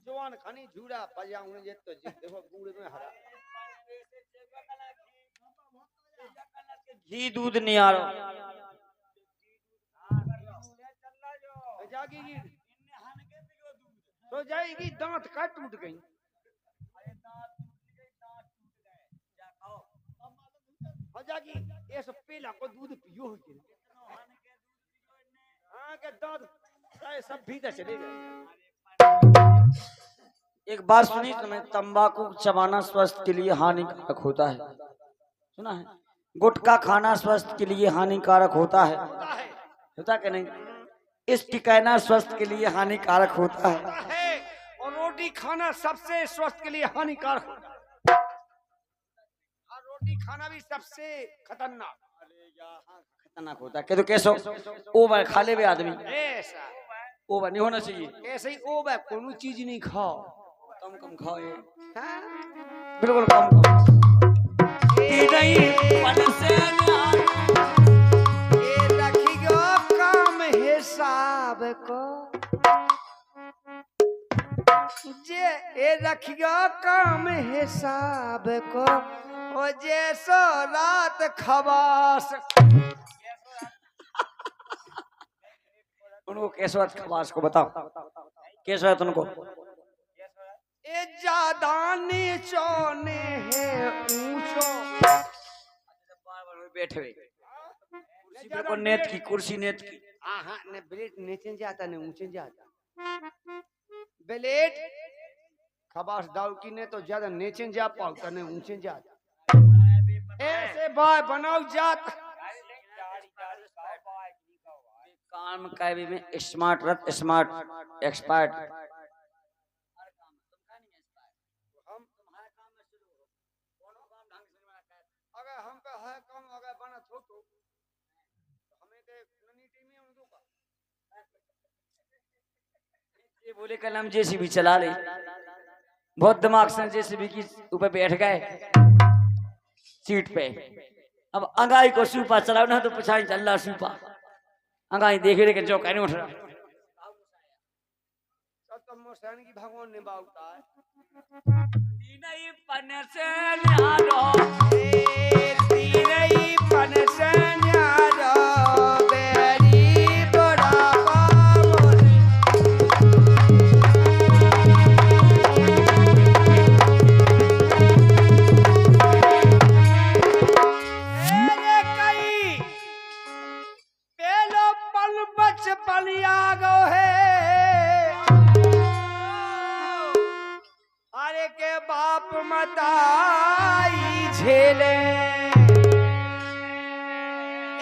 जवान खानी झूड़ा बजाऊं जे तो देखो गुड़ में हरा घी दूध नहीं आ रहा जागी तो जाएगी दांत का टूट गई हो जागी ये सब पीला को दूध पियो हो के हाँ के दांत सब भीतर चले गए। एक बात सुनी तुम्हें, तंबाकू चबाना स्वास्थ्य के लिए हानिकारक होता है, सुना है? गुटखा खाना स्वास्थ्य के लिए हानिकारक होता है, होता कि नहीं? इसकी कहना स्वास्थ्य के लिए हानिकारक होता है, और रोटी खाना सबसे स्वास्थ्य के लिए हानिकारक होता है। रोटी खाना भी सबसे खतरनाक खतरनाक होता है। तो कैसो ओ भाई खा ले आदमी ऐसा ओ भाई नहीं होना चाहिए, ऐसे ही ओ भाई कोनो चीज नहीं खाओ, कम कम खाओ ये हाँ? बिल्कुल कम कम ये रखियो काम हिसाब को जे ये रखियो काम हिसाब को ओ जैसो रात खवास उनको कैसो खवास को बताओ कैसो है तुमको? ए ज्यादा नीचो ने है ऊंचो बैठे हुए कुर्सी को नेत की कुर्सी नेत की हाँ ने ब्लेड नीचे जाता ने ऊंचे जाता ब्लेड खबास दाव की ने तो ज्यादा नीचे जा पाता ने ऊंचे जाता ऐसे भाई बनाओ जात काम कायबे में स्मार्ट रथ स्मार्ट एक्सपर्ट ये बोले कल हम जेसीबी चला ले, बहुत दिमाग से जेसीबी की ऊपर बैठ गए सीट पे। अब अंगाई को सूपा चलाओ ना तो पछाई चल सूपा अंगाई देखे रे के जो कहने उठ रहा तो मोसैन की भगवान ने बाउता है तीनई पन से न्यारो तीनई पन से न्यारो बेरी बड़ा बाबोरे ए कई पेलो पल बचपन यागो है अरे के बाप मताई झेले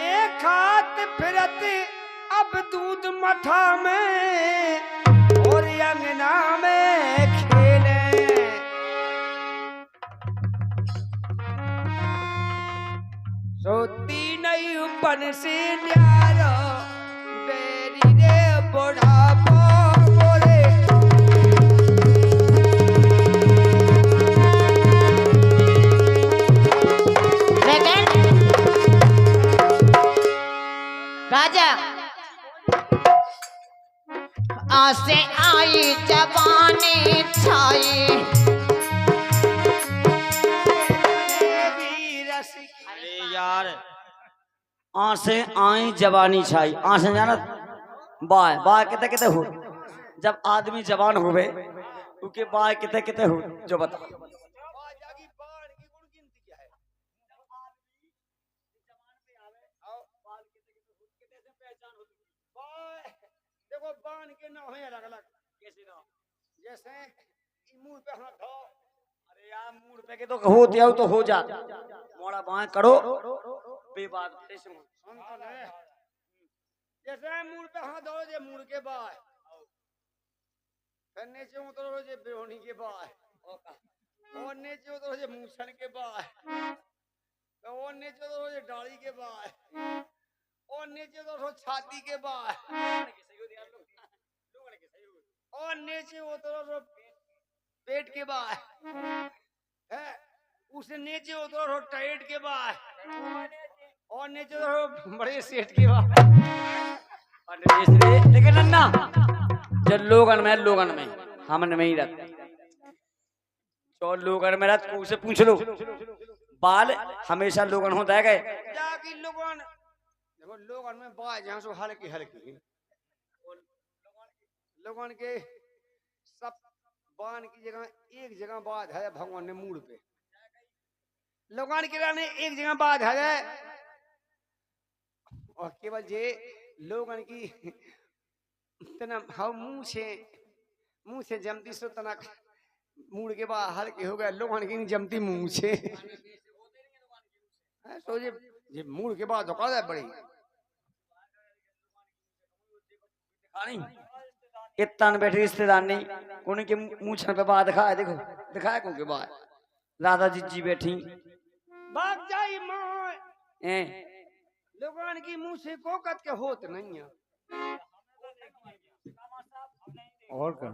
एक हाथ फिरत अब दूध मठा में और अंगना में खेले सोती नहीं बन से न्यारो बेरी रे बुढ़ापा बोले राजा आसे आई जवानी छाई अरे यार आसे आई जवानी छाई आसे जाना बाय बाय किते किते हो जब आदमी जवान होवे उनके बाय किते किते हो जो बता देखो बाण के ना है अलग अलग कैसे ना जैसे मुंह पे हाथ धो अरे यार मूड पे के तो होते हो तो हो जा मोड़ा बाय करो बेबात ऐसे सुन तो ले जैसे मुंह पे हाथ धो जे मुंह के बाय फिर नीचे उतरो जे बेहोनी के बाय और नीचे उतरो जे मूछन के बाय और नीचे उतरो जे डाली के बाय और नीचे उतरो छाती के बाय और नीचे उतरो पेट के बाय है उसे नीचे उतरो टाइट के बाय और नीचे उतरो बड़े सेठ के बाय लेकिन अन्ना जब लोगन में हमने में ही रहता तो लोगन में रात को से पूछ लो बाल हमेशा लोगन होता है गए जाकी लोगन देखो लोगन में बात जहाँ से हल्की हल्की लोगन के सब बान की जगह एक जगह बात है भगवान ने मूड पे लोगन के रहने एक जगह बात है और केवल जे लोगन की तना हाँ मुंह से जमती सो तना मूड के बाद हल्के हो गया लोगन की नहीं जमती मुंह से तो ये मूड के बाद धोखा है बड़ी इतना बैठे रिश्तेदार नहीं कोने के मुंह छन पे बात दिखाया देखो दिखाया कौन के बाद राधा जी बैठी भाग जाई मां लोगन की मुंह से कोकत के होत नहीं है और का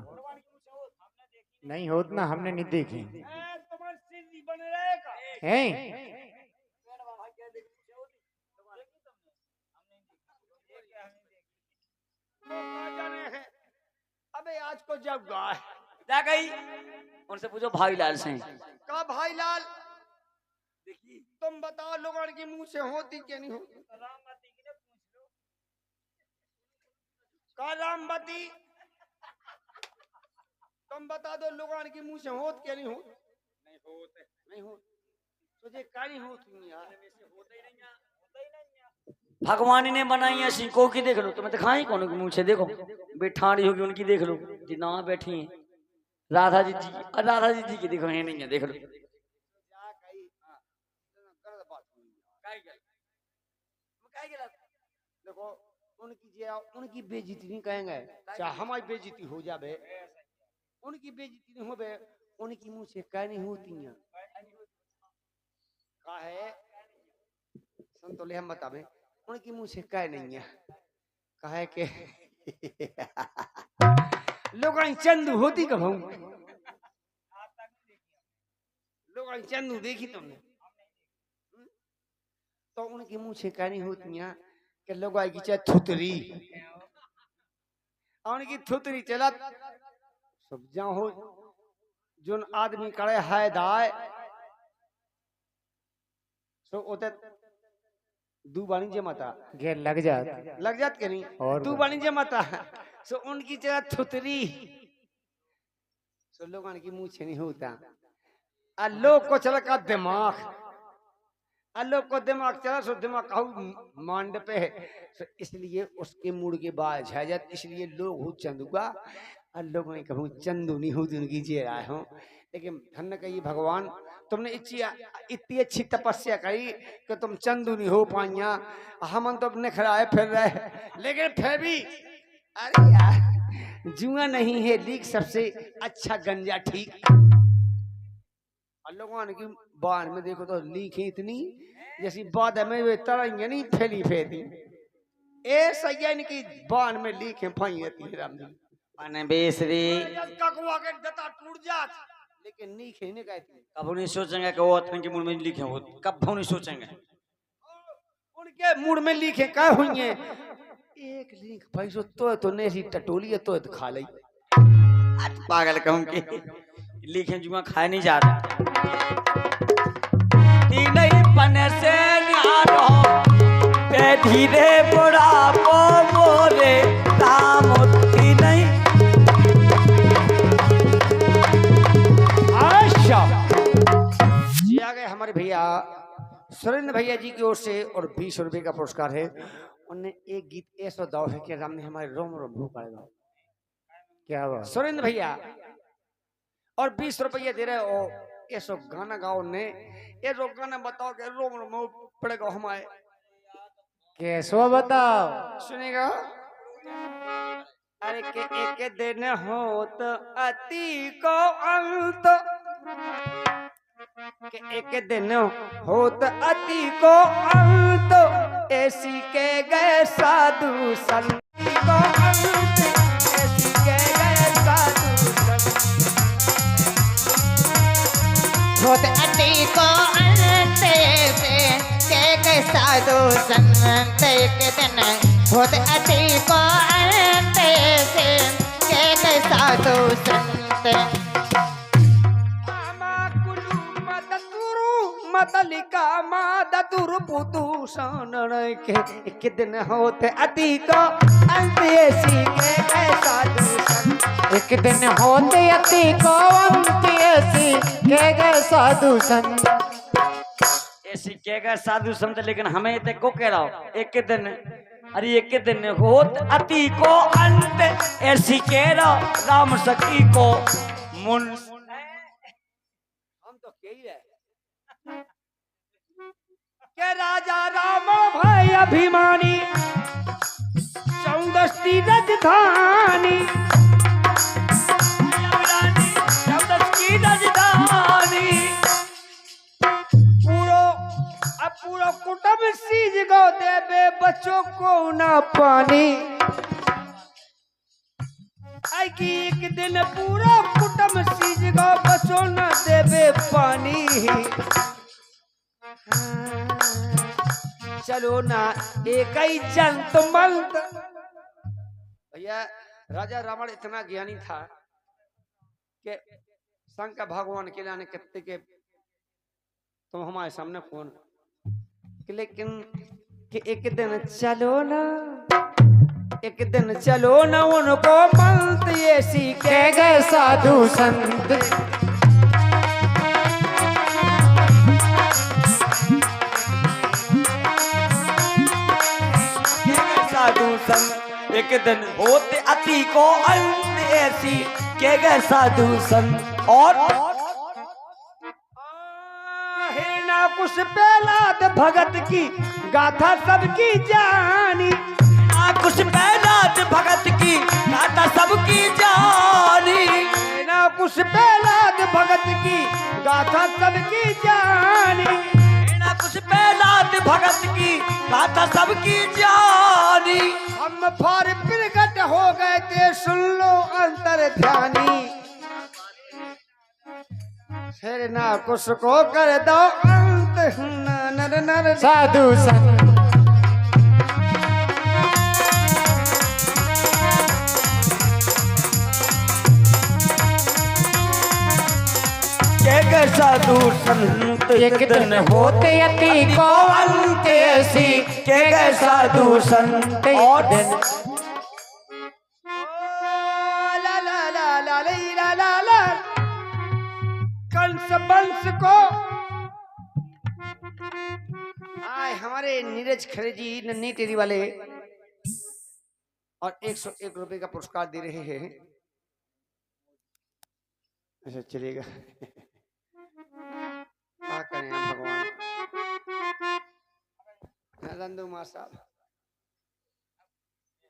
नहीं होत ना हमने नहीं देखे तुम्हारे सिर बन रहे का हैं अबे आज को जब गाय जा गई उनसे पूछो भाई लाल से का भाई लाल देखिए तुम बताओ लोगों की मुंह से होती क्या नहीं होती का रामबती तुम बता दो लोगों की मुंह से होत क्या नहीं होत नहीं होत तुझे का नहीं होती यार भगवान ने बनाई है सिंको की देख लो तुम्हें दिखाई कौन के मुंह से देखो बैठाड़ी होगी उनकी देख लो जी ना बैठी हैं राधा जी की देखो है नहीं है देख लो देखो उनकी बेइज्जती नहीं कहेंगे चाहे हमारी बेइज्जती हो जावे उनकी बेइज्जती नहीं होवे उनकी मुंह से कह नहीं होती है का है संतोले हम बतावे उनकी मुंह से कह नहीं है कहे के लोग चंदू होती कब लोग चंदू देखी तुमने तो उनकी मुंह से कह नहीं होती है कि लोग की चाहे थुतरी उनकी थुतरी चला सब जहाँ हो जोन आदमी करे है दाय सो ओते दू वाणिज्य माता घेर लग जात के नहीं और दू वाणिज्य माता सो उनकी जगह थुतरी सो लोगों की मुंह से नहीं होता लोग को चला का दिमाग लोग को दिमाग चला सो दिमाग कहू मांड पे है सो इसलिए उसके मूड के बाद झाजत इसलिए लोग हो चंदुआ और लोग नहीं कहूँ चंदू नहीं होती उनकी जे आए हो लेकिन धन्य कही भगवान तुमने इतनी अच्छी तपस्या करी कि तुम चंदू नहीं हो पाइया हम तो अपने खड़ाए फिर रहे लेकिन फिर भी अरे यार जुआ नहीं है लीक सबसे अच्छा गंजा ठीक और लोगों की बाढ़ में देखो तो लीक है इतनी जैसी बाद में वे तरंगे नहीं फैली फैली ऐसा इनकी बाढ़ में लीक है फाइती है राम जी बेसरी ककुआ के दता टूट जात लेकिन नहीं खेने कहती कब नहीं सोचेंगे कि वो उनके मूड में लिखे हो कब नहीं सोचेंगे उनके मूड में लिखे क्या हुई है एक लिख पैसो तो नहीं टटोली तो खा ली पागल कहूँ कि लिखे जुआ खाए नहीं जा रहा पने से निहारो पे धीरे बड़ा मोरे काम होती नहीं जी आ गए हमारे भैया सुरेंद्र भैया जी की ओर से और 20 रुपए का पुरस्कार है उन्हें एक गीत ऐसा दाव है कि राम ने हमारे रोम रोम भू पड़ेगा क्या बात सुरेंद्र भैया और 20 रुपये दे रहे हो ऐसा गाना गाओ ने ये गाना बताओ कि रोम रोम पड़ेगा हमारे कैसो बताओ सुनेगा अरे के एक दिन होत अति को अंत के एक दिन होत अति को अंत ऐसी के गए साधु संत को अंत ऐसी के गए साधु संत होत अति को अंत से के गए साधु संत एक दिन होत अति को अंत से के गए साधु संत बालिका मादा दुर्बुदूषण के एक दिन होते अति को अंत ऐसी के साधु संत एक दिन होते अति को अंत ऐसी के गए साधु संत। ऐसी कहेगा साधु संत, लेकिन हमें तो को कह रहा हो एक दिन, अरे एक दिन होत अति को अंत ऐसी कह रहा राम सखी को मुन। हम तो यही है के राजा राम भाई अभिमानी चौदस्ती राजधानी की राजधानी पूरा कुटुंब सीज गो देवे बच्चों को ना पानी। आई कि एक दिन पूरा कुटुंब सीज गो बच्चों ना देवे पानी। चलो ना एक ही जंत मंत। भैया राजा रावण इतना ज्ञानी था कि शंकर भगवान के लाने कितने के तुम हमारे सामने कौन, लेकिन कि एक दिन चलो ना, एक दिन चलो ना उनको मंत ऐसी के गए साधु संत। साधु संत एक दिन होते अति को अंत ऐसी के गए साधु संत। और हिरणा कुश प्रहलाद भगत की गाथा सबकी जानी। कुछ प्रहलाद भगत की गाथा सबकी जानी। हिरणा कुश प्रहलाद भगत की गाथा सबकी जानी। कुछ प्रहलाद भगत की गाथा सबकी जानी। हम फार प्रगट हो गए थे सुन लो अंतर ध्यानी। फिर ना कुछ को कर दो अंत नर नर साधु संत। के साधु संत एक दिन होते अति को अंत ऐसी के गए साधु संत। और दिन ला ला ला ला ला ला ला कंस बंश को आए हमारे नीरज खरे जी नन्ही टेरी वाले और 101 रुपए का पुरस्कार दे रहे हैं। अच्छा चलेगा, क्या करें हम भगवान। रंदू माँ साहब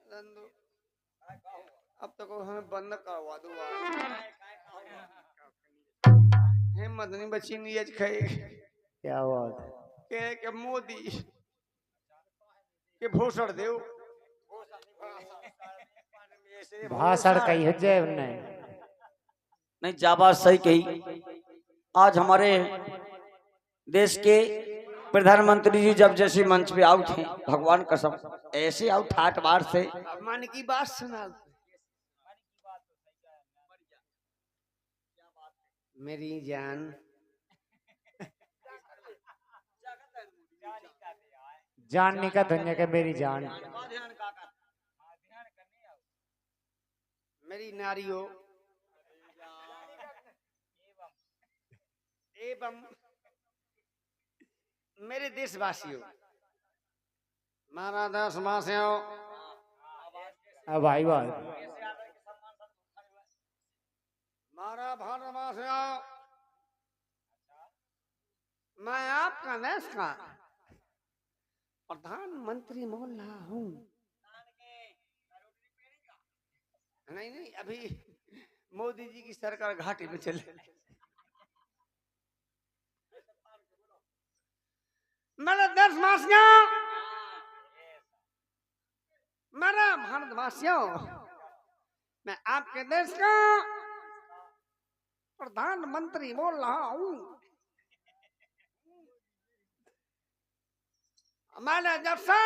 रंदू अब तक तो हमें बंद करवा दो। हिम्मत नहीं बची नीरज खाए क्या बात के मोदी के भूषण देव भाषण कही हो जाए उन्हें। नहीं जाबाज सही कही। आज हमारे देश के प्रधानमंत्री जी जब जैसे मंच पे आउट थे, भगवान कसम ऐसे आउट ठाट बार से मान की बात सुना। मेरी जान जानने का दुनिया का मेरी जान। मेरी नारियों एवं मेरे देशवासियों, मारा देशवासियों, अब आई बात मारा भारतवासियों, मैं आपका देश का प्रधानमंत्री बोल रहा हूँ। नहीं नहीं अभी मोदी जी की सरकार घाटे में चले। मेरे देशवासियों, मेरे भारतवासियों, मैं आपके देश का प्रधानमंत्री बोल रहा हूँ। मैंने जब से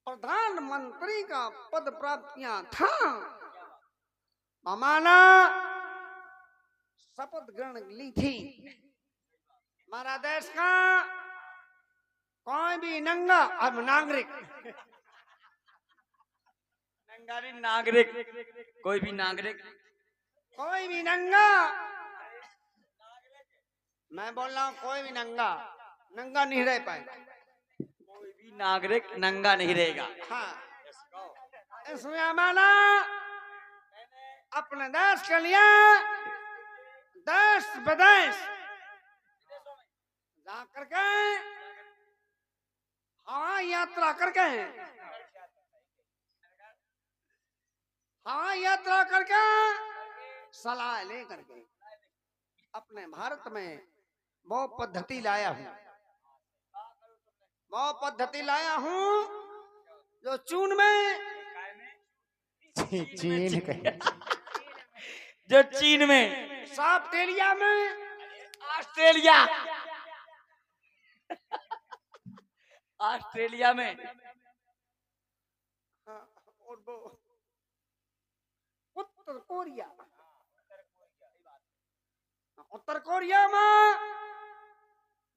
प्रधानमंत्री का पद प्राप्त किया था, मैंने शपथ ग्रहण ली थी हमारा देश का कोई भी नंगा अब नागरिक नंगारी नागरिक, कोई भी नागरिक, कोई भी नंगा, मैं बोल रहा हूँ कोई भी नंगा नंगा नहीं रह पाएगा। कोई भी नागरिक नंगा नहीं रहेगा। हाँ, इसमें हमारा अपने देश के लिए देश विदेश जा करके हाँ यात्रा करके सलाह ले करके अपने भारत में वो पद्धति लाया हूँ जो चीन में चीन के जो चीन में, ऑस्ट्रेलिया में, ऑस्ट्रेलिया, ऑस्ट्रेलिया में, हाँ, और वो उत्तर कोरिया में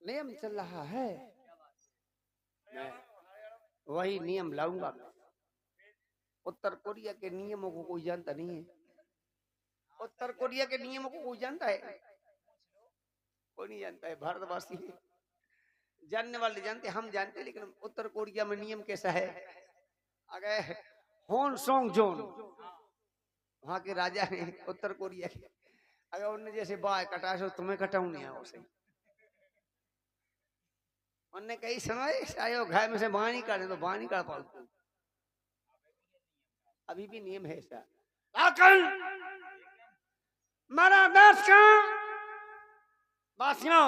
नियम चल रहा है। मैं वही नियम लाऊंगा। उत्तर कोरिया के नियमों को कोई जानता नहीं है। उत्तर कोरिया के नियमों को कोई जानता है? कोई नहीं जानता है। भारतवासी जानने वाले जानते, हम जानते, लेकिन उत्तर कोरिया में नियम कैसा है? अगर होन सोंग जोन वहां के राजा हैं उत्तर कोरिया के, अगर उन्होंने जैसे बाय कटा सो तुम्हें कटाऊ नहीं आओ से उन्होंने कई समय आयो घर में से बाहर नहीं काटे तो बाहर नहीं काट पाओ। अभी भी नियम है ऐसा। लेकिन मेरा देश का वासियों,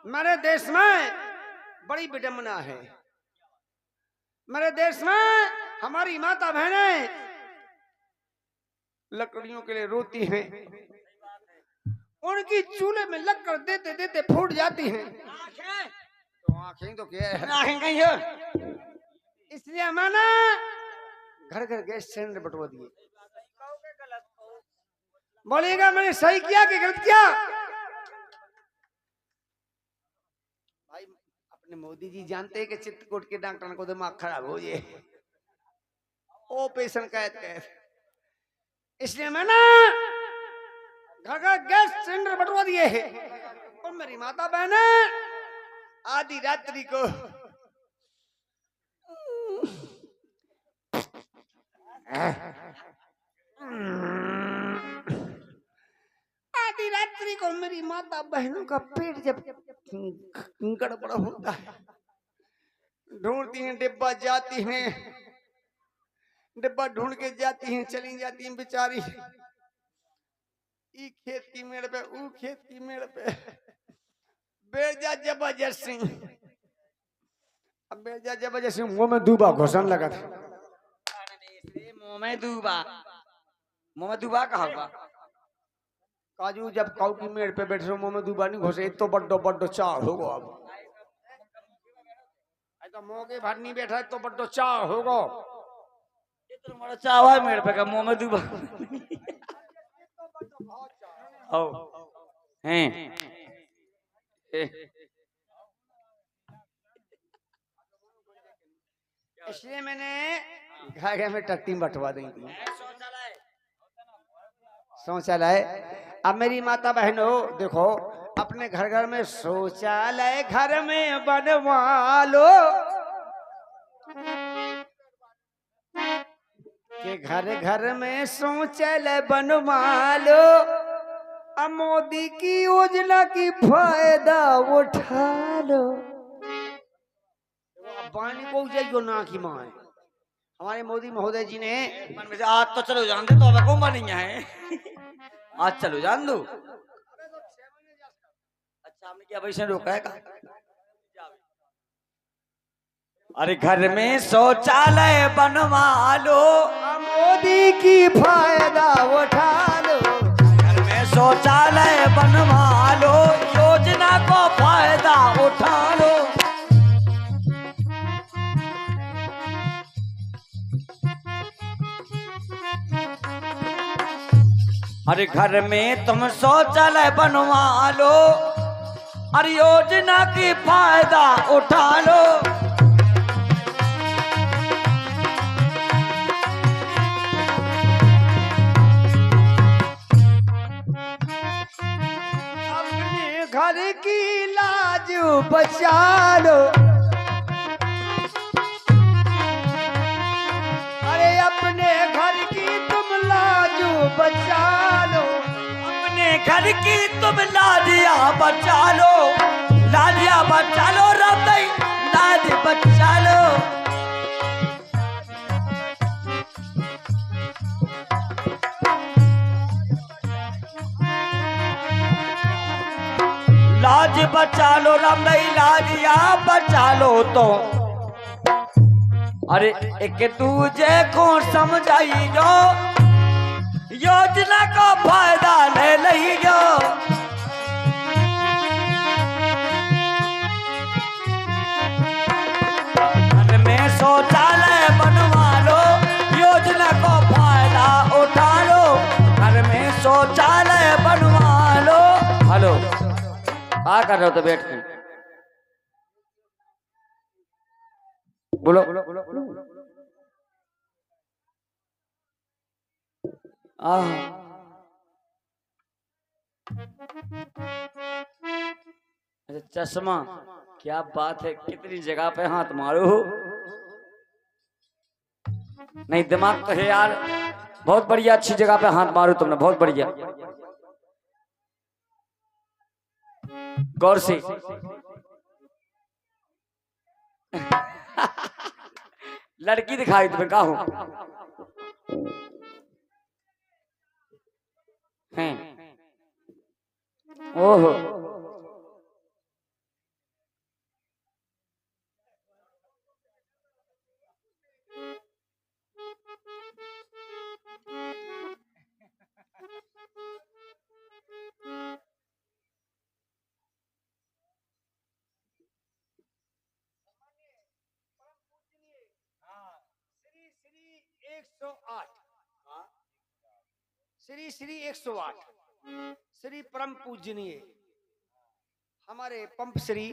मेरे देश में बड़ी विडंबना है। मेरे देश में हमारी माता बहनें लकड़ियों के लिए रोती हैं, उनकी चूल्हे में लकड़ देते देते फूट जाती हैं। तो आंखें तो क्या है, आंखें कहीं है। इसलिए मैंने घर घर गैस सिलेंडर बंटवा दिए। बोलिएगा मैंने सही किया कि गलत किया? भाई अपने मोदी जी जानते हैं कि चित्रकूट के डॉक्टर को दिमाग खराब हो जाए, ऑपरेशन कैद, इसलिए मैंने घर घर गैस सिलेंडर बंटवा दिए हैं। और मेरी माता बहने आधी रात्रि को मेरी माता बहनों का पेट जब गड़बड़ होता है, ढूंढती हैं डिब्बा, जाती हैं डिब्बा ढूंढ के जाती हैं, चली जाती हैं बेचारी ई खेत की मेड़ पे, ऊ खेत की मेड़ पे, बेजा जबरदस्ती। अब बेजा जबरदस्ती मुंह में दूबा घुसन लगा था। मुंह में दूबा, मुंह में दूबा कहा हुआ? काजू जब काऊ की मेड़ पे बैठे मुंह में दूबा नहीं घुसे तो बड्डो बड्डो चाह होगा। अब तो मुंह के भर नहीं बैठा तो बड्डो चाह होगा। इतना बड़ा चाह है मेड़ पे का, मुंह में दूबा हैं। इसलिए मैंने घर घर में टट्टी बंटवा दी थी, शौचालय। अब मेरी माता बहनों देखो, अपने घर घर में शौचालय घर में बनवा लो, कि घर घर में शौचालय बनवा लो। अब मोदी की योजना की फायदा उठा लो। पानी को जाइयो ना की माँ है हमारे मोदी महोदय जी ने मन में से आज तो चलो जान दे, तो अब कौन बनी है आज चलो जान दो। अच्छा हमने क्या वैसे रोका है का? अरे घर में शौचालय बनवा लो, मोदी की फायदा उठा लो। घर में शौचालय बनवा लो, योजना को फायदा उठा लो। अरे घर में तुम शौचालय बनवा लो, अरे योजना की फायदा उठा लो। अपने घर की लाज बचा लो। अरे अपने घर की तुम लाज बचा लो। अपने घर की तुम लाजिया बचा लो, लाजिया बचा लो, रब लाज बचा लो। लाज बचा लो रब लाजिया बचा लो तो। अरे एक दूजे को समझाई जो, योजना का फायदा ले लही जो। घर में शौचालय बनवा लो, योजना का फायदा उठा लो। घर में शौचालय बनवा लो। हेलो, क्या कर रहे हो तो बैठ के? बोलो। अच्छा चश्मा, क्या बात है, कितनी जगह पे हाथ मारो। नहीं दिमाग तो है यार, बहुत बढ़िया, अच्छी जगह पे हाथ मारो तुमने, बहुत बढ़िया। गौर से लड़की दिखाई तुम्हें, कहा हूं हैं? ओहो, श्री श्री 108 श्री परम पूजनीय हमारे पंप श्री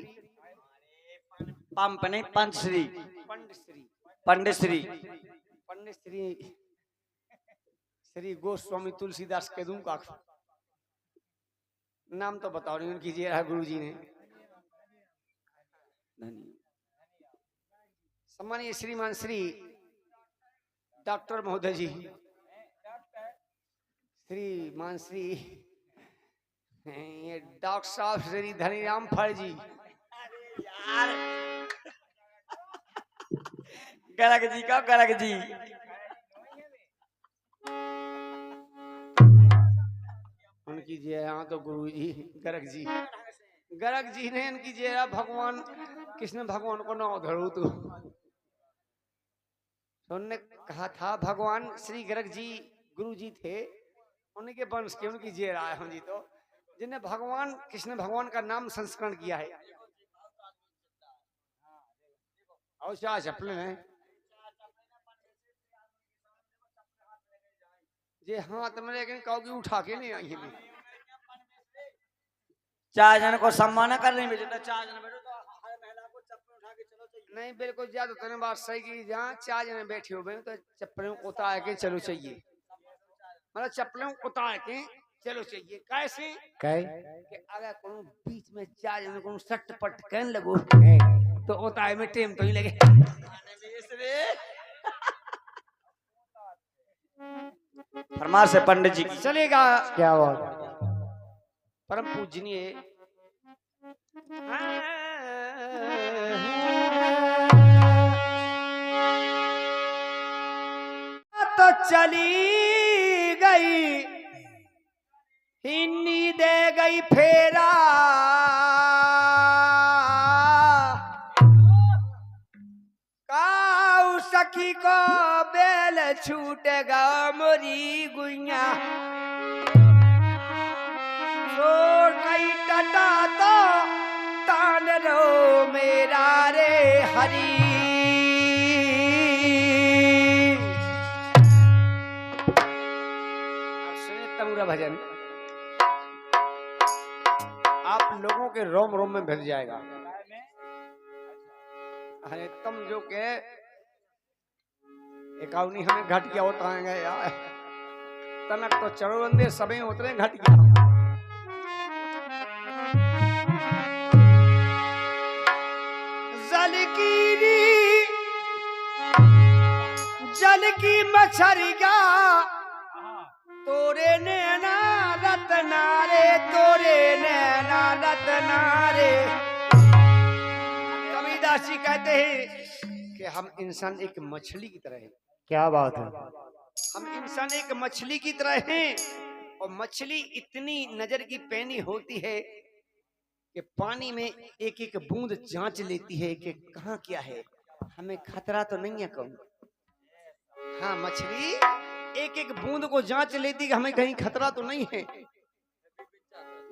पंप नहीं पंच श्री, पंडित श्री पंडित श्री, पंडित श्री श्री गोस्वामी तुलसीदास के दूं का नाम तो बताओ नहीं उनकी जी गुरु जी ने। सम्मानीय श्रीमान श्री डॉक्टर महोदय जी, श्रीमान श्री ये डॉक्टर साहब श्री धनीराम फड़ जी। यार गलक जी का गलक जी, उनकी जय। यहाँ तो गुरु जी गर्ग जी, गर्ग जी ने इनकी जय। भगवान कृष्ण भगवान को ना धरो तू। तो उन्होंने कहा था भगवान श्री गर्ग जी गुरु जी थे, उनके वंश के उनकी जय आए हम जी। तो जिन्हें भगवान कृष्ण भगवान का नाम संस्करण किया है। और क्या चप्पल है जे हाथ में, लेकिन कहोगी उठा के नहीं आई है। चार जन को सम्मान कर रही है, चार जन बैठो तो हर महिला को चप्पल उठा के चलो चाहिए। नहीं बिल्कुल ज्यादा तो बात सही की। जहाँ चार जने बैठे हुए तो चप्पलों उतार के चलो चाहिए, मतलब चप्पलों उतार के चलो चाहिए। कैसे कि अगर कोनो बीच में चार जने को सट पट कहने लगो तो उतार में टेम तो ही लगे। फरमार से पंडित जी की चलेगा क्या बात। परम पूजनीय तो चली गई हिन्नी दे गई फेरा। काऊ सखी को बेल छूटेगा मोरी गुइया। छोड़ गई टटा तो तान रो मेरा रे हरी। तमुरा भजन आप लोगों के रोम रोम में भर जाएगा। अरे तुम जो के एकाउनी हमें घट गया होता है यार, तनक तो चरोंदे सबे उतरे घट गया। जल की मछरिया तोरे नैना रतनारे, तोरे नैना रतनारे। कबीरदास जी कहते हैं कि हम इंसान एक मछली की तरह हैं। क्या बात है। हम इंसान एक मछली की तरह हैं, और मछली इतनी नजर की पैनी होती है कि पानी में एक एक बूंद जांच लेती है कि कहाँ क्या है, हमें खतरा तो नहीं है कौन। हाँ, मछली एक एक बूंद को जांच लेती कि हमें कहीं खतरा तो नहीं है,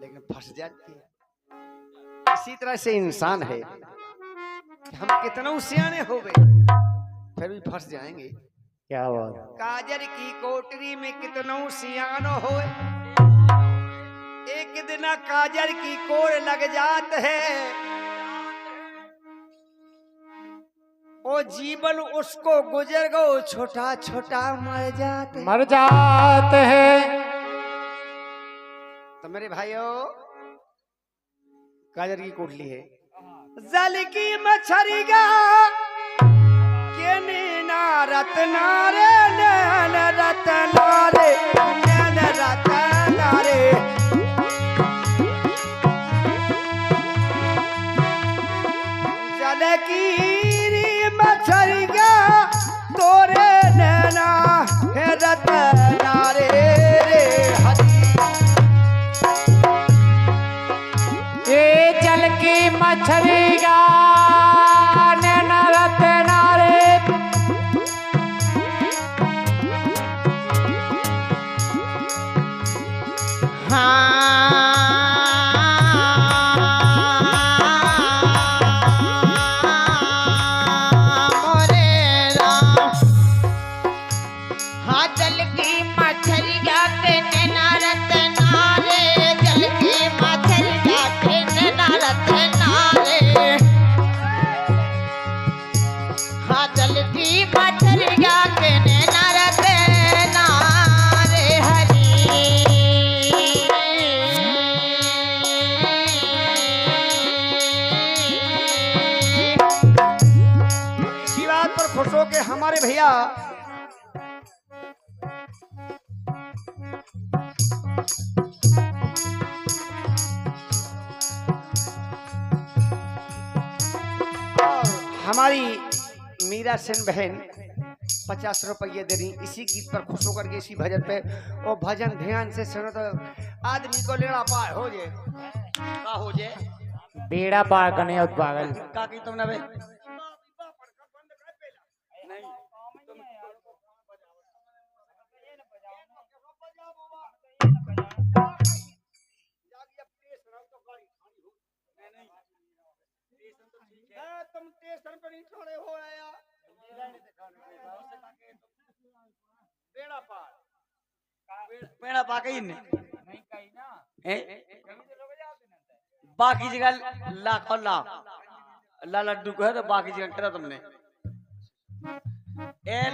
लेकिन फंस जाती है। इसी तरह से इंसान है, हम कितना सियाने हो गए फिर भी फंस जाएंगे। क्या बात है। काजर की कोटरी में कितनो सियानो हो, एक दिन काजर की कोर लग जात है, ओ जीवन उसको गुजर गो छोटा छोटा मर जाते हैं। तो मेरे भाइयों, काजर की कोटली है, जल की मछरिया के नैना रतनारे, नैन रतनारे, नैन रतनारे। जल की मछरिया तोरे नैना है रतनारे रे हरी। ये जल की मछलियाँ नैना रतनारे, खुश हो के हमारे भैया हमारी मीरा सेन बहन 50 रुपये दे रही इसी गीत पर खुश होकर के, इसी भजन पे। और भजन ध्यान से सुनो तो आदमी को लेना पार हो जाए, का हो जाए बेड़ा पार करने और पागल। का की तुमने बे तुम स्टेशन पर नहीं खड़े हो आया बेड़ा पार पेड़ा पा के नहीं कहीं ना बाकी जगह लाख और लाख ला लड्डू को है तो बाकी जगह करा तुमने LALEN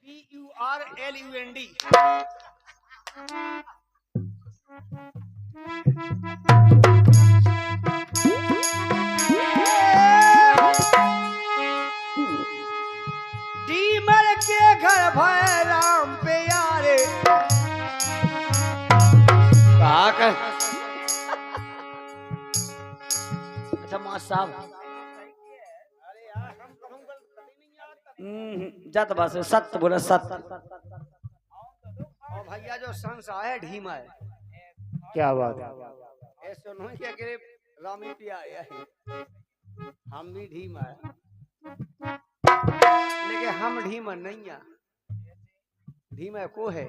BURLUND डीमर के घर भय राम पे यारे कर अच्छा मां साहब जात बस सत्य बोला सत्य। और भैया जो संसा है ढीमा है, क्या बात है। ऐसे नहीं क्या कि रामी पिया है, हम भी ढीमा है लेकिन हम ढीमा नहीं है, ढीमा को है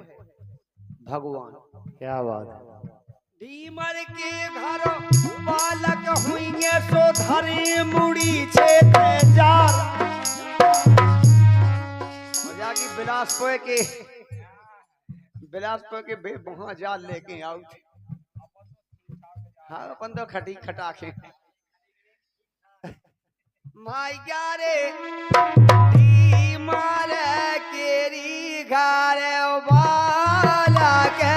भगवान। क्या बात है। डीमर के घर बालक हुईगे सो धरी मुड़ी छे जार और जाकी बिलास पोए के बिलासपुर के वहां जा लेके आओ। हाँ अपन तो खटी खटाखे माई रे मार केरी घर वाला के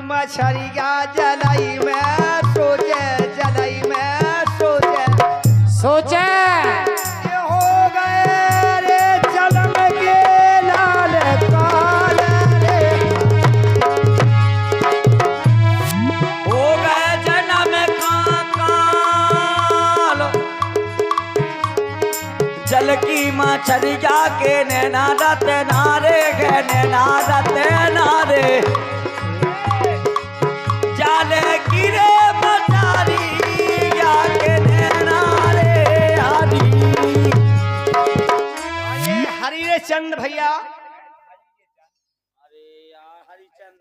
मछरिया जलाई में सोचे जलाई में सोचे ये हो गए रे जन्म के लाल काल रे हो गए जन्म का काल जल की मछरिया के नैना रत नारे के नैना रत नारे जाले गिरे मचारी के नैना रे हरी। ये हरी रे चंद भैया अरे यार हरिचंद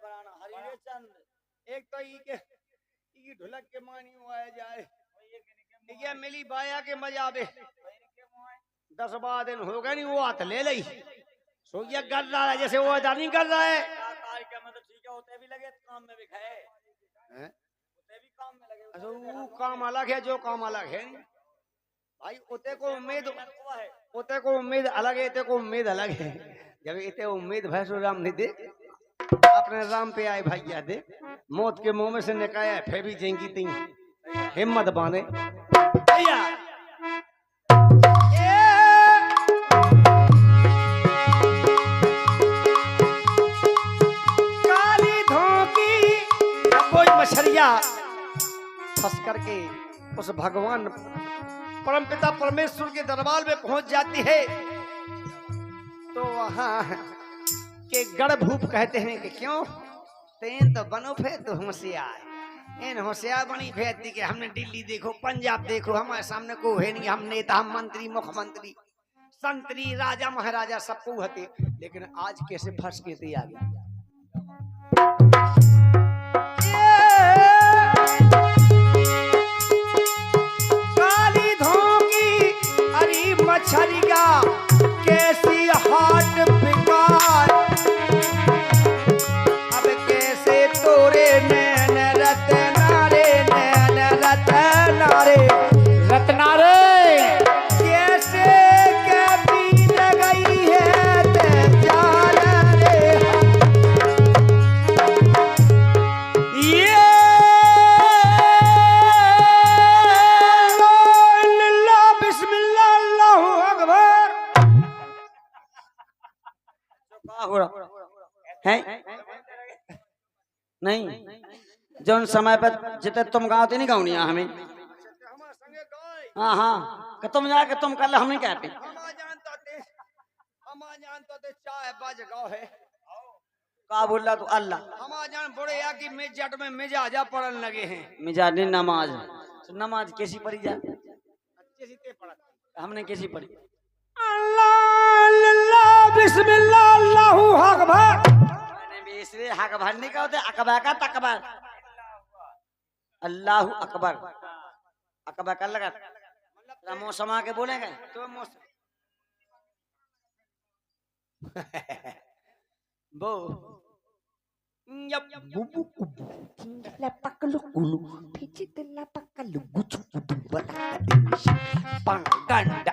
बनाना हरी रे चंद एक तो ई ढोलक के मानी हुआ जाए ये मिली बाया के मजा आवे 10-12 दिन हो गए नहीं वो हाथ ले ली सो ये कर रहा है जैसे वो अदा नहीं कर रहा है होते भी लगे काम में भी खाए होते भी काम में लगे। अच्छा वो काम अलग है जो काम अलग है भाई ओते को उम्मीद अलग है इते को उम्मीद अलग है जब इते उम्मीद भैंसो राम नहीं दे अपने राम पे आए भैया दे मौत के मुंह में से निकाया फिर भी जेंगी ती हिम्मत बांधे भैया मछरिया फंस करके उस भगवान परमपिता परमेश्वर के दरबार में पहुंच जाती है तो वहां के गढ़ भूप कहते हैं कि क्यों तेन तो बनो फे तो होशियार इन होशियार बनी फेरती कि हमने दिल्ली देखो पंजाब देखो हमारे सामने को है नहीं हम नेता हम मंत्री मुख्यमंत्री संतरी राजा महाराजा सबको हते लेकिन आज कैसे फंस के थे आगे काली धोंगी अरे मछरिया कैसी हाट बिकार अब कैसे तोरे नैन रतनारे रत्नारे कैसे क्या बीत गई है ते जान रे ये है नहीं जौन समय पर जिते तुम गाँव नहीं गाँव हमें हाँ हाँ कि तुम जाके तुम कर ले हम नहीं कहते चाहे बाज गाँव है का बोल रहा तू अल्लाह हमारा जान बड़े या कि मिजाज में मिजाजा पड़न लगे हैं मिजाज नहीं नमाज तो नमाज कैसी पढ़ी जा हमने कैसी पढ़ी अल्लाह बिस्मिल्लाह अल्लाहू अकबर मैंने इसलिए हक भर नहीं कहते अकबर का तकबर अल्लाहू अकबर अकबर कर लगा मौसमा के बोलेंगे तो बो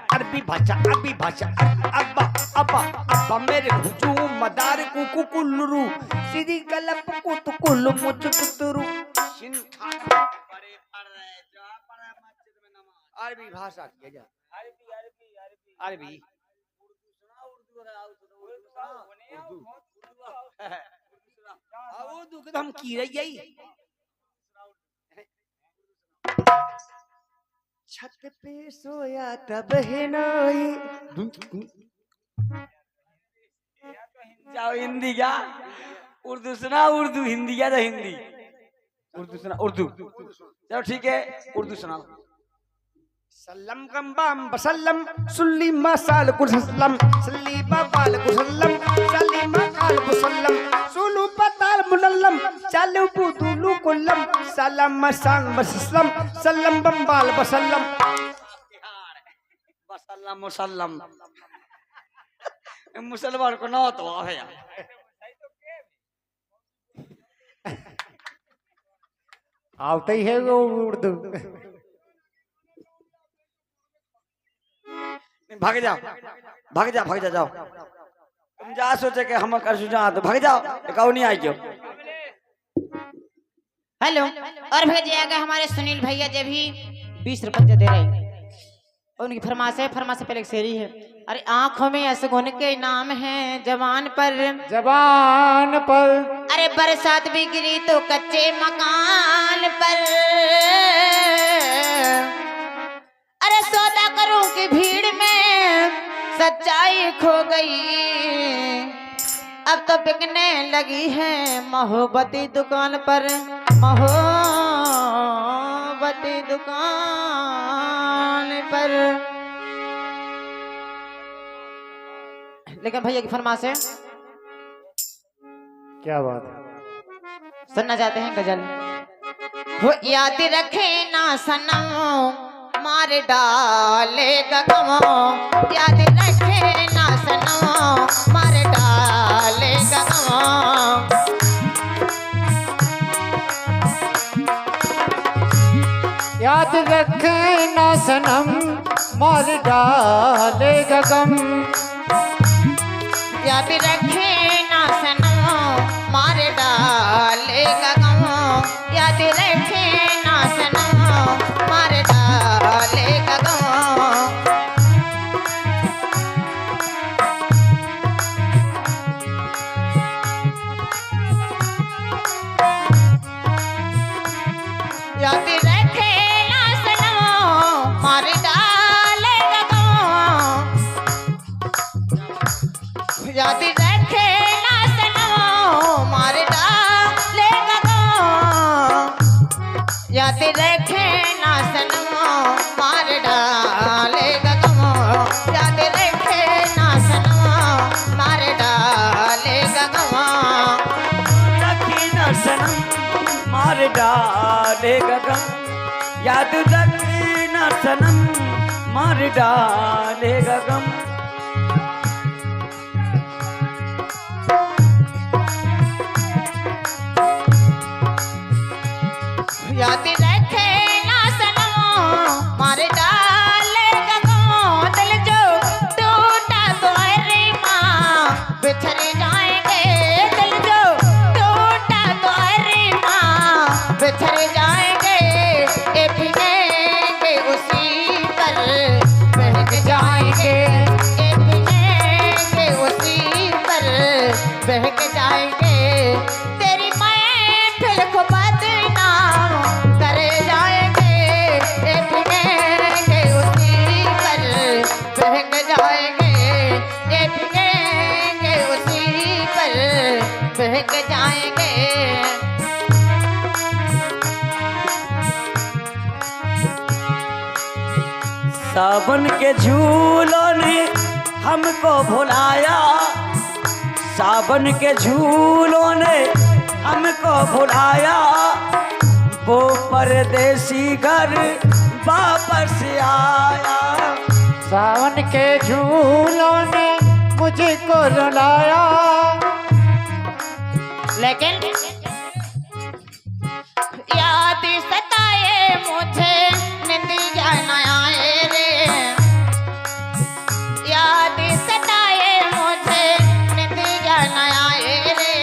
अरबी भाषा अब्बा अब्बा अब्बा मेरे हुजूम मदार कुकु कुल्लू सीधी कलप कुत कुल्लू मुझ कुतरू बड़े पढ़ रहे जो पढ़ा मस्जिद में नमाज अरबी भाषा किया जा अरबी उर्दू के हम की रही यही छत पे सोया तब है नाई जाओ हिंदी क्या उर्दू सुना उर्दू हिंदी क्या तो हिंदी उर्दू सुना उर्दू चलो ठीक है उर्दू सुनाओ सल्लम कम बम बसल्लम सुल्ली मसाल कुसल्लम सल्ली बाबाल कुसल्लम सल्ली मकाल कुसल्लम सुलु पताल मुलल्लम चालू बुदुलु कुल्लम सलाम मसांग बसल्लम सल्लम बम्बाल बसल्लम बसल्लम मुसल्लम मुसलमान को ना तो है यार। आवता ही है वो उर्दू। भाग जा भाग जा भाग जा जाओ। तुम जा सोचे कि हम कर सुझा तो भाग जाओ। एकाउ नहीं आई क्यों। हेलो और भेजिएगा हमारे सुनील भैया जो भी 20 रुपये दे रहे हैं। उनकी फरमाइश है, फरमाइश से पहले एक शेरी है। अरे आंखों में असगुन के नाम है जवान पर, जबान पर अरे बरसात भी गिरी तो कच्चे मकान पर, अरे सौदा करूं की भीड़ में सच्चाई खो गई, अब तो बिकने लगी है मोहब्बती दुकान पर, मोहब्बती दुकान पर। लेकिन भैया की फरमाइश है, क्या बात है। सुनना चाहते हैं गजल। हो याद रखे ना सनम मार डालेगा गम, याद रखे ना सनम मार डालेगा गम। याद रखे ना सनम मार डालेगा गम, याद रखे ना सनम मार डालेगा गम, याद रखे ना सनम मार डालेगा गम। याद रखे ना सनम मार डालेगा गम, याद रखे ना सनम मार डालेगा गम, याद रखे ना सनम मार डालेगा गम, याद रखे ना सनम मार डालेगा गम। रखी न सनम मार डालेगा गम, याद रखी न सनम मार डालेगा गम। याद रखे ना सनम मार डालेगा गम, दिल जो टूटा तो अरे माँ बिछड़ जाएंगे, दिल जो टूटा तो अरे माँ बिछड़ जाएंगे, ये भीगेंगे उसी पर बहक जाएंगे, ये भीगेंगे उसी पर बहक जाएंगे, तेरी महफिल को बदनाम कर जाएंगे, ये भीगेंगे उसी पर बहक जाएंगे, ये भीगेंगे उसी पर बहक जाएंगे। सावन के झूलों ने हमको भुलाया, सावन के झूलों ने हमको भुलाया, वो परदेसी घर वापस आया। सावन के झूलों ने मुझको रुलाया, लेकिन याद सताए मुझे निंदिया न आए रे, याद सताए मुझे निंदिया न आए रे,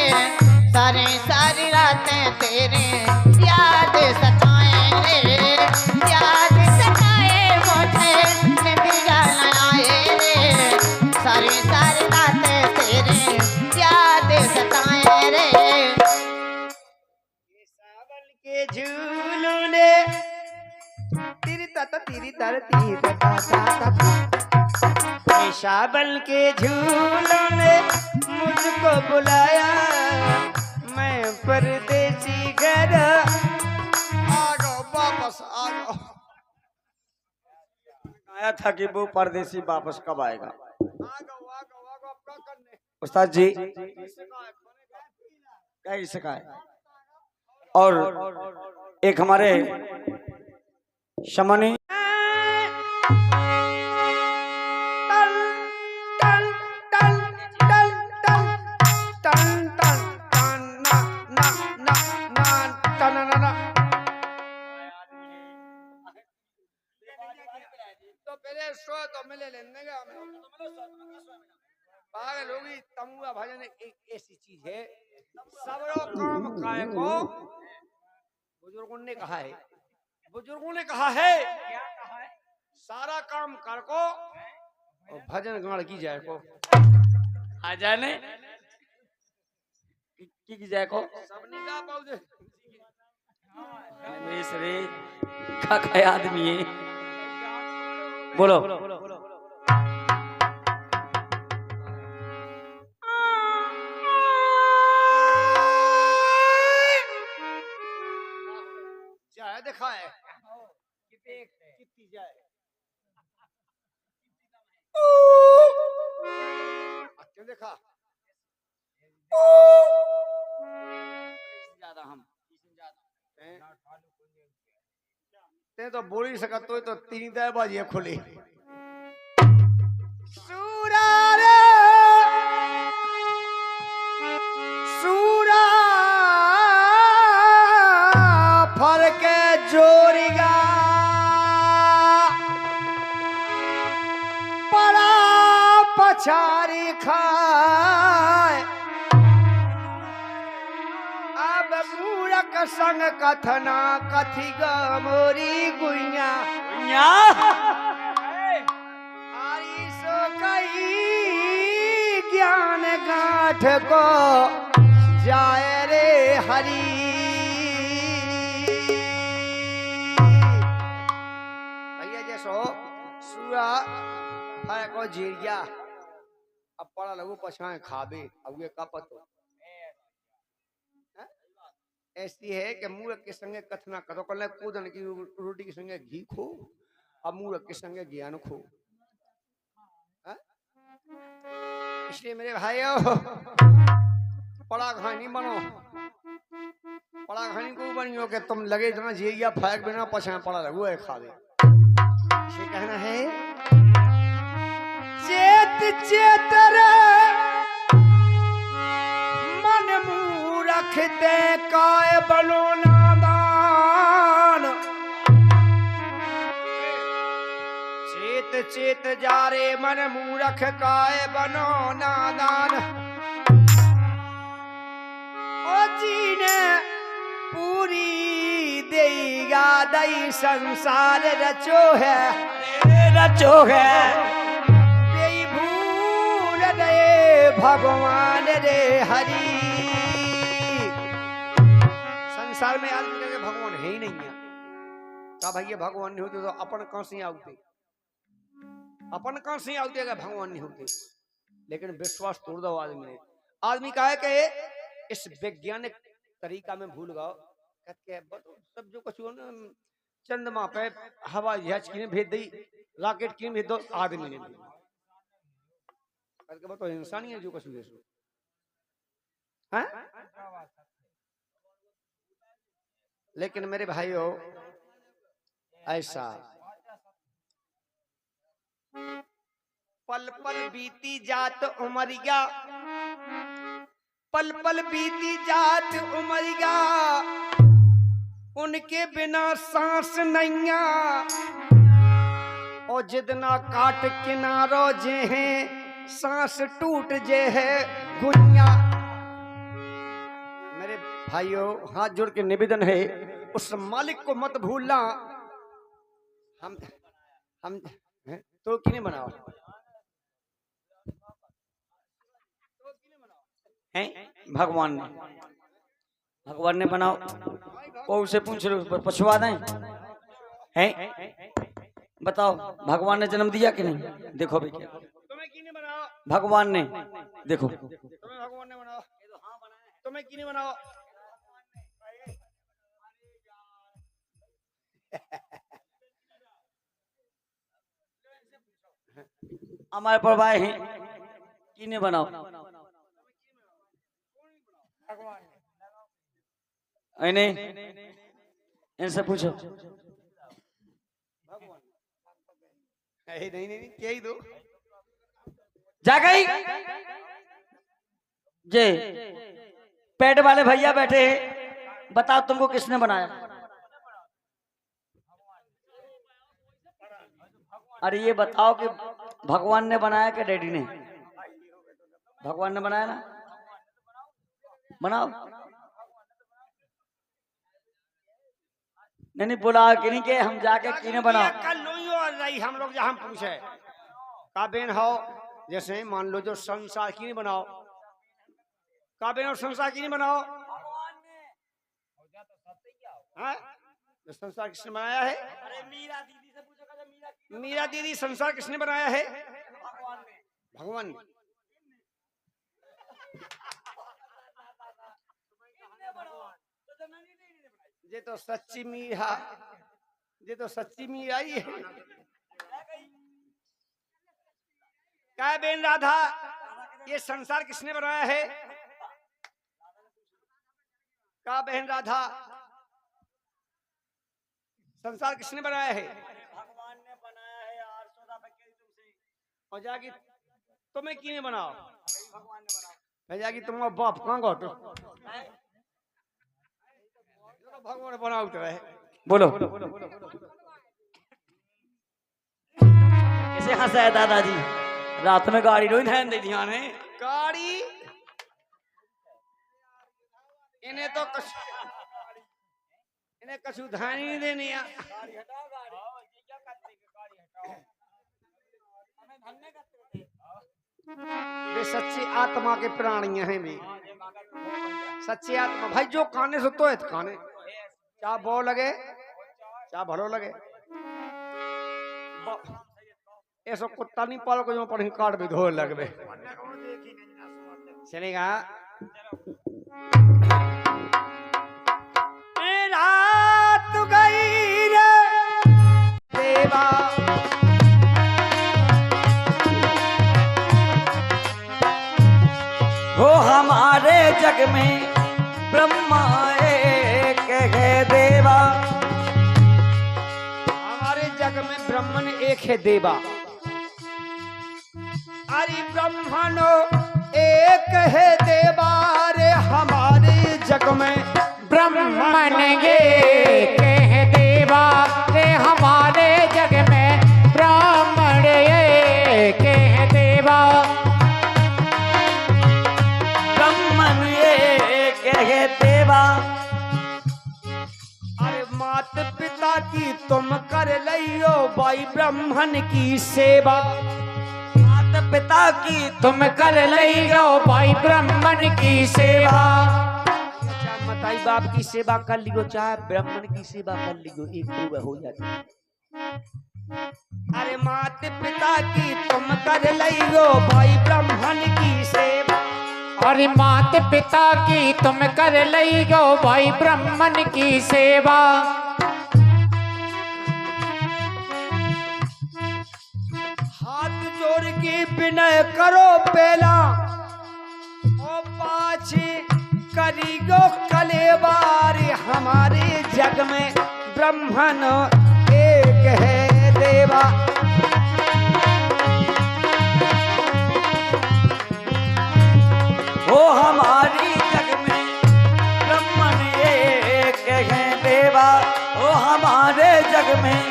सारी सारी रातें तेरे याद सताए रे, याद सताए मुझे निंदिया न आए रे, सारी सारी रातें तेरे याद सताए रे। सावन के झूलों ने तिरी ताता तिरी तार ती सावन के झूलों ने मुझको बुलाया, मैं परदेसी घर आ गो वापस आ गो। आया था कि वो परदेसी वापस कब आएगा। आ गो अब क्या करने। उस्ताद जी इससे कहा है, खाने का क्या इसका है। और एक हमारे शमनी तो पहले सो तो मिले लेने का पागल होगी। तमुआ भजन एक ऐसी चीज है, सबरो काम काय को बुजुर्गों ने कहा है, बुजुर्गों ने कहा है सारा काम कर को और भजन गान की जाए को। आ जाने की जाए को सबने गा पाऊ दे। रे का आदमी है। बोलो जाए देखा है कितनी जाए क्यों देखा ज्यादा हम ते तो बोल ही सका तो 3 बाजिए खुली सूरा रे सूरा फर के जोरिगा बड़ा पछारी खाए अब मूरख संग कथना कथी मोरी गुइया आरी सो कई ज्ञान गांठ को जाए रे हरी। भैया जैसो सूरा फर को जीरिया अब पड़ा लगू पछाए खाबे अब ये का पतो ऐसी है कि मूरख के संगे कथना करो कल कूदन की रोटी के संगे घी खो अब मूरख के संगे ज्ञान खो। इसलिए मेरे भाइयों पड़ा घानी बनो, पड़ा घानी को बनियो कि तुम लगे जना जेरिया फायक बिना पछा पड़ा लगू है खावे। इसे कहना है चेत चेतर मन मूरख दे काय बनो नादान चेत चेत जा रे मन मूरख काय बनो नादान। ओ जी ने पूरी देगा दई संसार रचो है दे भूल दे भगवान रे हरि। संसार में आदमी के भगवान है ही नहीं है का भैया भगवान नहीं होते तो अपन कहां से आउते, अपन कहां से आउते अगर भगवान नहीं होते। लेकिन विश्वास तोड़ दो आदमी ने, आदमी का है कि इस वैज्ञानिक तरीका में भूल गओ कहते सब जो कुछ चंद्रमा पे हवा जहाज की भेज दी रॉकेट की भेज दो आदमी ने करके बताओ इंसान ही है जो कुछ भेज दो। लेकिन मेरे भाइयों ऐसा पल पल बीती जात उमरिया पल पल बीती जात उमरिया उनके बिना सांस नैया और जितना काट किनारो जे है सांस टूट जे है गुनिया। मेरे भाइयों हाथ जोड़ के निवेदन है उस मालिक को मत भूलना। हम तो किने बनाओ हैं भगवान ने बनाओ वो उसे पूछ लो पछुआ दें हैं बताओ भगवान ने जन्म दिया कि नहीं। देखो भाई क्या तुम्हें किने बनाओ भगवान ने देखो तुम्हें भगवान ने बनाओ तुम्हें किने बनाओ हमारे परवाह है किने बनाओ नहीं इनसे पूछो नहीं नहीं नहीं क्या ही दो जा गई जे पेट वाले भैया बैठे हैं बताओ तुमको किसने बनाया अरे ये बताओ कि भगवान ने बनाया कि डैडी ने भगवान ने बनाया ना बनाओ नहीं बोला कि नहीं के हम जाके किने बनाओ कल नहीं हम लोग जहाँ पूछे का बेन हो जैसे मान लो जो संसार की नहीं बनाओ का बेन और संसार की नहीं बनाओ हाँ? जो संसार किसने बनाया है अरे मीरा दीदी से पूछो मीरा दीदी संसार किसने बनाया है भगवान ने ये तो सच्ची मीरा ये तो सच्ची मीरा ही है क्या बेन राधा ये संसार किसने बनाया है का बहन राधा संसार किसने बनाया है भगवान ने बनाया है यार सौदा बकरी तुमसे और जाके तुम्हें किने बनाओ मैं जाके तुम्हारा बाप कहाँ गो तो भगवान ने बना उतरा है बोलो कैसे हंसा है दादाजी रात में गाड़ी रोई ध्यान दे ध्यान है गाड़ी इन्हें तो इन्हें कछु ध्यान ही नहीं देनी है वे सच्ची आत्मा के प्राणी हैं भी सच्ची आत्मा भाई जो खाने से तो है खाने चाह बो लगे चाह भलो लगे ऐसा कुत्ता नहीं पालो को जो पढ़ी काट भी धो लगवे चलेगा रात गई रे देवा हो हमारे जग में ब्रह्मा एक है देवा हमारे जग में ब्राह्मण एक है देवा अरे ब्राह्मणो एक है देवा रे हमारे जग में ब्रह्मन ये कह देवा रे हमारे जग में ब्राह्मण ये कह देवा ब्रह्मन ये कह देवा अरे मात पिता की तुम कर लियो भाई ब्राह्मण की सेवा माता पिता की तुम कर लियो भाई ब्राह्मण की सेवा माताई बाप की सेवा कर लियो चाहे ब्राह्मण की सेवा कर लियो एक पूरा हो जाती अरे माता पिता की तुम कर लियो भाई ब्राह्मण की सेवा और माता पिता की तुम कर लियो भाई ब्राह्मण की सेवा हाथ जोड़ के विनय करो पहला ओ पाछे करियो कलेबार हमारे जग में ब्राह्मण एक है देवा हो हमारी जग में ब्रह्मन एक है देवा हो हमारे जग में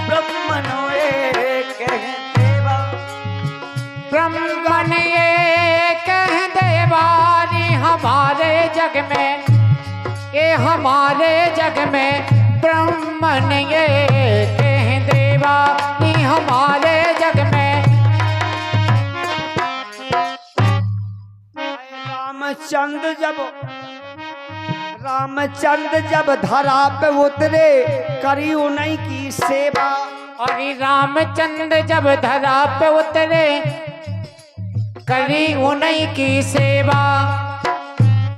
ब्रह्मन एक है देवा ब्राह्मण ये कह देवानी हमारे जग में ये हमारे जग में ब्राह्मण ये कह देवानी हमारे जग में रामचंद्र जब धरा पे उतरे करी उन्हीं की सेवा और रामचंद्र जब धरा पे उतरे करी उन्हीं की सेवा